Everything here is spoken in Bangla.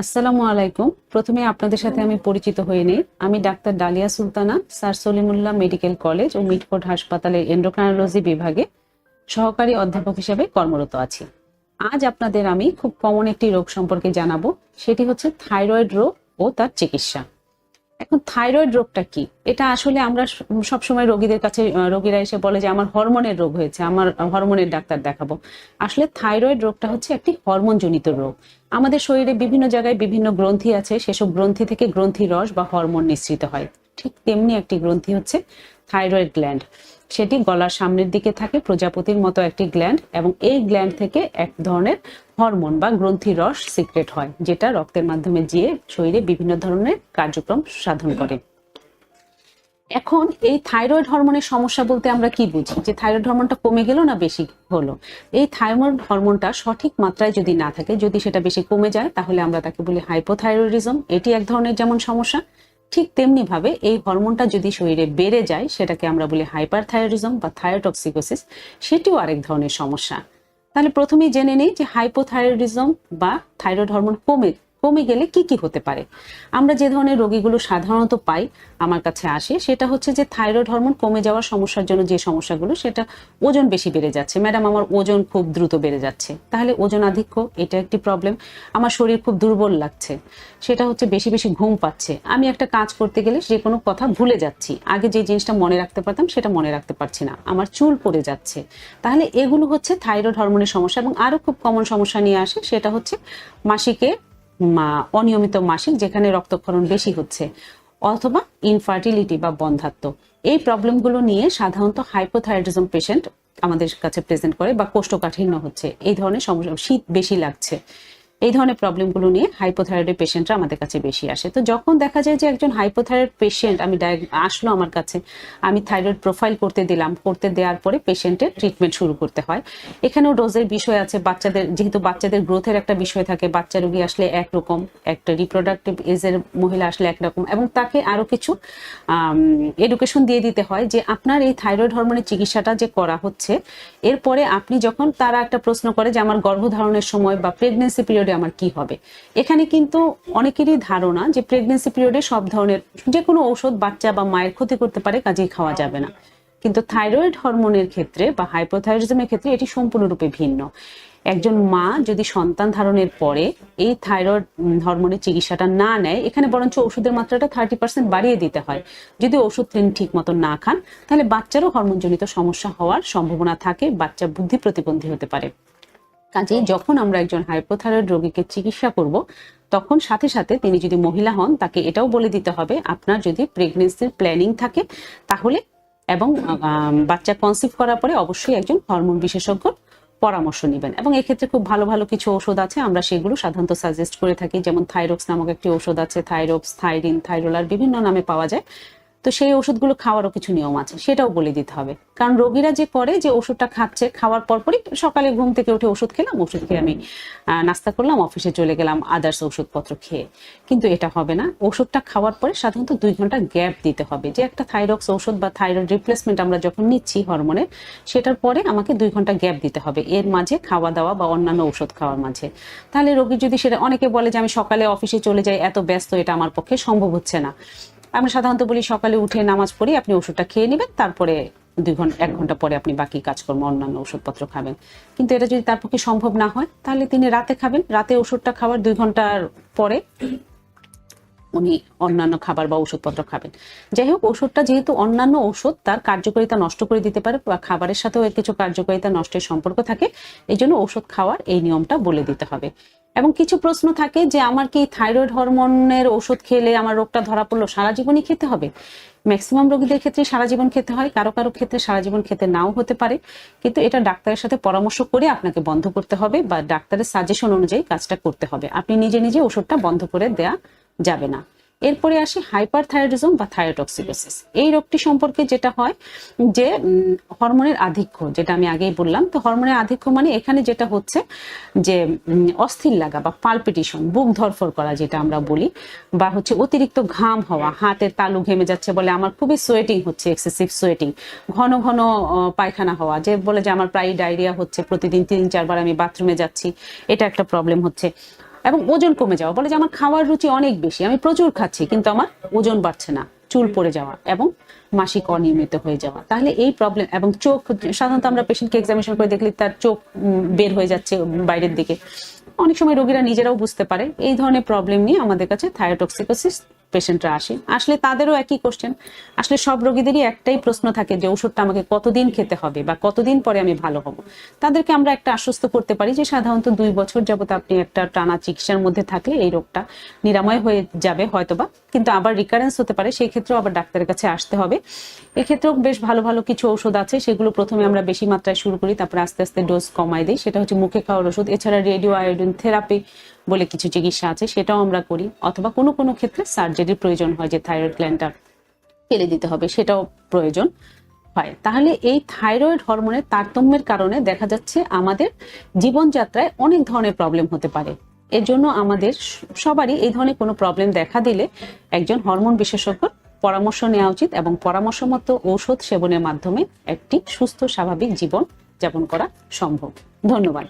আসসালামু আলাইকুম। প্রথমে আপনাদের সাথে আমি পরিচিত হয়ে নেই। আমি doctor Dalia Sultana, sir Salimullah medical college ও মিটফোর্ড হাসপাতালের এন্ডোক্রাইনোলজি বিভাগে সহকারী অধ্যাপক হিসেবে কর্মরত আছি। আজ আপনাদের আমি খুব কমন একটি রোগ সম্পর্কে জানাবো, সেটি হচ্ছে থাইরয়েড রোগ ও তার চিকিৎসা। এখন থাইরয়েড রোগটা কি? এটা আসলে আমরা সবসময় রোগীদের কাছে রোগীরা এসে বলে যে আমার হরমোনের রোগ হয়েছে, আমার হরমোনের ডাক্তার দেখাবো। আসলে থাইরয়েড রোগটা হচ্ছে একটি হরমোন জনিত রোগ। আমাদের শরীরে বিভিন্ন জায়গায় বিভিন্ন গ্রন্থি আছে, সেসব গ্রন্থি থেকে গ্রন্থি রস বা হরমোন নিঃসৃত হয়। ঠিক তেমনি একটি গ্রন্থি হচ্ছে থাইরয়েড গ্ল্যান্ড। সেটি গলার সামনের দিকে থাকে, প্রজাপতির মতো একটি গ্ল্যান্ড, এবং এই গ্ল্যান্ড থেকে এক ধরনের হরমোন বা গ্রন্থি রস সিক্রেট হয়, যেটা রক্তের মাধ্যমে গিয়ে শরীরে বিভিন্ন ধরনের কার্যক্রম সাধন করে। এখন এই থাইরয়েড হরমোনের সমস্যা বলতে আমরা কি বুঝি? যে থাইরয়েড হরমোনটা কমে গেল না বেশি হলো। এই থাইরয়েড হরমোনটা সঠিক মাত্রায় যদি না থাকে, যদি সেটা বেশি কমে যায়, তাহলে আমরা তাকে বলি হাইপোথাইরয়েডিজম। এটি এক ধরনের যেমন সমস্যা, ঠিক তেমনি ভাবে এই হরমোনটা যদি শরীরে বেড়ে যায়, সেটাকে আমরা বলি হাইপারথাইরয়েডিজম বা থাইরোটক্সিকোসিস। সেটিও আরেক ধরনের সমস্যা। তাহলে প্রথমেই জেনে নেই যে হাইপোথাইরয়েডিজম বা থাইরয়েড হরমোন কমে কমে গেলে কি কি হতে পারে। আমরা যে ধরনের রোগীগুলো সাধারণত পাই, আমার কাছে আসে, সেটা হচ্ছে যে থাইরয়েড হরমোন কমে যাওয়ার সমস্যার জন্য যে সমস্যাগুলো, সেটা ওজন বেশি বেড়ে যাচ্ছে। ম্যাডাম, আমার ওজন খুব দ্রুত বেড়ে যাচ্ছে। তাহলে ওজন আধিক্য, এটা একটি প্রবলেম। আমার শরীর খুব দুর্বল লাগছে, সেটা হচ্ছে বেশি বেশি ঘুম পাচ্ছে। আমি একটা কাজ করতে গেলে যে কোনো কথা ভুলে যাচ্ছি, আগে যে জিনিসটা মনে রাখতে পারতাম সেটা মনে রাখতে পারছি না। আমার চুল পড়ে যাচ্ছে। তাহলে এগুলো হচ্ছে থাইরয়েড হরমোনের সমস্যা। এবং আরো খুব কমন সমস্যা নিয়ে আসে, সেটা হচ্ছে মাসিকে অনিয়মিত মাসিক, যেখানে রক্তক্ষরণ বেশি হচ্ছে, অথবা ইনফার্টিলিটি বা বন্ধ্যাত্ব। এই প্রবলেমগুলো নিয়ে সাধারণত হাইপোথাইরয়েডিজম পেশেন্ট আমাদের কাছে প্রেজেন্ট করে, বা কোষ্ঠকাঠিন্য হচ্ছে, এই ধরনের সমস্যা, শীত বেশি লাগছে, এই ধরনের প্রবলেমগুলো নিয়ে হাইপোথাইরয়েড পেশেন্টরা আমাদের কাছে বেশি আসে। তো যখন দেখা যায় যে একজন হাইপোথাইরয়েড পেশেন্ট আসলো আমার কাছে, আমি থাইরয়েড প্রোফাইল করতে দিলাম, করতে দেওয়ার পরে পেশেন্টের ট্রিটমেন্ট শুরু করতে হয়। এখানেও ডোজের বিষয় আছে। বাচ্চাদের, যেহেতু বাচ্চাদের গ্রোথের একটা বিষয় থাকে, বাচ্চা রোগী আসলে একরকম, একটা রিপ্রোডাক্টিভ এজের মহিলা আসলে একরকম, এবং তাকে আরো কিছু এডুকেশন দিয়ে দিতে হয় যে আপনার এই থাইরয়েড হরমোনের চিকিৎসাটা যে করা হচ্ছে, এরপরে আপনি যখন, তারা একটা প্রশ্ন করে যে আমার গর্ভধারণের সময় বা প্রেগনেন্সি পিরিয়ডে আমার কি হবে। এখানে কিন্তু অনেকেরই ধারণা যে প্রেগনেন্সি পিরিয়ডে সব ধরনের যে কোনো ঔষধ বাচ্চা বা মায়ের ক্ষতি করতে পারে, কাজেই খাওয়া যাবে না। কিন্তু থাইরয়েড হরমোনের ক্ষেত্রে বা হাইপোথাইরয়েডিজমের ক্ষেত্রে এটি সম্পূর্ণরূপে ভিন্ন। একজন মা যদি সন্তান ধারণের পরে এই থাইরয়েড হরমোনের চিকিৎসাটা না নেয়, এখানে বরঞ্চ ওষুধের মাত্রাটা 30% বাড়িয়ে দিতে হয়। যদি ওষুধ ঠিক মতো না খান, তাহলে বাচ্চারও হরমোনজনিত সমস্যা হওয়ার সম্ভাবনা থাকে, বাচ্চা বুদ্ধি প্রতিবন্ধী হতে পারে। কাজেই যখন আমরা একজন হাইপোথাইরয়েড রোগীকে চিকিৎসা করব, তখন সাথে সাথে তিনি যদি মহিলা হন, তাকে এটাও বলে দিতে হবে আপনার যদি প্রেগনেন্সির প্ল্যানিং থাকে তাহলে, এবং বাচ্চা কনসিভ করার পরে অবশ্যই একজন হরমোন বিশেষজ্ঞ পরামর্শ নেবেন। এবং এক্ষেত্রে খুব ভালো ভালো কিছু ওষুধ আছে, আমরা সেগুলো সাধারণত সাজেস্ট করে থাকি। যেমন থাইরক্স নামক একটি ওষুধ আছে, থাইরক্স, থাইরিন, থাইরোলার, বিভিন্ন নামে পাওয়া যায়। তো সেই ওষুধগুলো খাওয়ারও কিছু নিয়ম আছে, সেটাও বলে দিতে হবে। কারণ রোগীরা যে করে, যে ওষুধটা খাচ্ছে, খাওয়ার পরপরই সকালে ঘুম থেকে উঠে ওষুধ খেলাম, ওষুধ খেয়ে আমি নাস্তা করলাম, অফিসে চলে গেলাম আদার্স ওষুধপত্র খেয়ে। কিন্তু এটা হবে না। ওষুধটা খাওয়ার পরে সাধারণত 2 ঘন্টা গ্যাপ দিতে হবে। যে একটা থাইরক্স ওষুধ বা থাইরয়েড রিপ্লেসমেন্ট আমরা যখন নিচ্ছি হরমোনের, সেটার পরে আমাকে 2 ঘন্টা গ্যাপ দিতে হবে এর মাঝে, খাওয়া দাওয়া বা অন্যান্য ওষুধ খাওয়ার মাঝে। তাহলে রোগী যদি সেটা, অনেকে বলে যে আমি সকালে অফিসে চলে যাই, এত ব্যস্ত, এটা আমার পক্ষে সম্ভব হচ্ছে না। আমরা সাধারণত বলি সকালে উঠে নামাজ পড়ি আপনি ওষুধটা খেয়ে নেবেন, তারপরে 1 ঘন্টা পরে আপনি বাকি কাজকর্ম অন্যান্য ওষুধপত্র খাবেন। কিন্তু এটা যদি তার পক্ষে সম্ভব না হয়, তাহলে তিনি রাতে খাবেন। রাতে ওষুধটা খাওয়ার 2 ঘন্টার পরে উনি অন্যান্য খাবার বা ওষুধপত্র খাবেন। যাই হোক, ওষুধটা যেহেতু অন্যান্য ওষুধ তার কার্যকারিতা নষ্ট করে দিতে পারে, বা খাবারের সাথেও এর কিছু কার্যকারিতা নষ্টের সম্পর্ক থাকে, এই জন্য ওষুধ খাওয়ার এই নিয়মটা বলে দিতে হবে। এবং কিছু প্রশ্ন থাকে যে আমার কি থাইরয়েড হরমোনের ওষুধ খেলে আমার রোগটা ধরা পড়লো, সারা জীবনই খেতে হবে? ম্যাক্সিমাম রোগীদের ক্ষেত্রে সারা জীবন খেতে হয়, কারো কারো ক্ষেত্রে সারা জীবন খেতে নাও হতে পারে। কিন্তু এটা ডাক্তারের সাথে পরামর্শ করে আপনাকে বন্ধ করতে হবে, বা ডাক্তারের সাজেশন অনুযায়ী কাজটা করতে হবে। আপনি নিজে নিজে ওষুধটা বন্ধ করে দেয়া যাবে না। এরপরে আসি হাইপারথাইরয়েডিজম বা থাইরোটক্সিকোসিস। এই রোগটি সম্পর্কে যেটা হয় যে হরমোনের আধিক্য, যেটা আমি আগেই বললাম। তো হরমোনের আধিক্য মানে এখানে যেটা হচ্ছে যে অস্থির লাগা বা পালপিটেশন, বুক ধরফর করা যেটা আমরা বলি, বা হচ্ছে অতিরিক্ত ঘাম হওয়া, হাতের তালু ঘেমে যাচ্ছে বলে আমার খুবই সোয়েটিং হচ্ছে, এক্সেসিভ সোয়েটিং, ঘন ঘন পায়খানা হওয়া, যে বলে যে আমার প্রায় ডায়রিয়া হচ্ছে, প্রতিদিন 3-4 বার আমি বাথরুমে যাচ্ছি, এটা একটা প্রবলেম হচ্ছে। এবং ওজন কমে যাওয়া, বলে যে আমার খাওয়ার রুচি অনেক বেশি, আমি প্রচুর খাচ্ছি কিন্তু আমার ওজন বাড়ছে না, চুল পড়ে যাওয়া এবং মাসিক অনিয়মিত হয়ে যাওয়া। তাহলে এই প্রবলেম, এবং চোখ, সাধারণত আমরা পেশেন্টকে এক্সামিনেশন করে দেখলে তার চোখ বের হয়ে যাচ্ছে বাইরের দিকে, অনেক সময় রোগীরা নিজেরাও বুঝতে পারে। এই ধরনের প্রবলেম নিয়ে আমাদের কাছে থাইরোটক্সিকোসিস পেশেন্টরা আসলে তাদেরও একই কোশ্চেন। আসলে সব রোগীদেরই একটাই প্রশ্ন থাকে যে ওষুধটা আমাকে কতদিন খেতে হবে বা কতদিন পরে আমি ভালো হব। তাদেরকে আমরা একটা আশ্বস্ত করতে পারি যে সাধারণত 2 বছর যাবত আপনি একটা টানা চিকিৎসার মধ্যে থাকলে এই রোগটা নিরাময় হয়ে যাবে হয়তোবা, কিন্তু আবার রিকারেন্স হতে পারে, সেই ক্ষেত্রেও আবার ডাক্তারের কাছে আসতে হবে। এক্ষেত্রেও বেশ ভালো ভালো কিছু ঔষধ আছে, সেগুলো প্রথমে আমরা বেশি মাত্রায় শুরু করি, তারপর আস্তে আস্তে ডোজ কমাই দিই। সেটা হচ্ছে মুখে খাওয়ার ওষুধ। এছাড়া রেডিও আয়োডিন থেরাপি বলে কিছু চিকিৎসা আছে, সেটাও আমরা করি। অথবা কোনো কোনো ক্ষেত্রে সার্জারির প্রয়োজন হয়, যে থাইরয়েড গ্ল্যান্ডটা ফেলে দিতে হবে, সেটাও প্রয়োজন হয়। তাহলে এই থাইরয়েড হরমোনের তারতম্যের কারণে দেখা যাচ্ছে আমাদের জীবনযাত্রায় অনেক ধরনের প্রবলেম হতে পারে। এর জন্য আমাদের সবারই এই ধরনের কোনো প্রবলেম দেখা দিলে একজন হরমোন বিশেষজ্ঞ পরামর্শ নেওয়া উচিত, এবং পরামর্শ মতো ঔষধ সেবনের মাধ্যমে একটি সুস্থ স্বাভাবিক জীবন যাপন করা সম্ভব। ধন্যবাদ।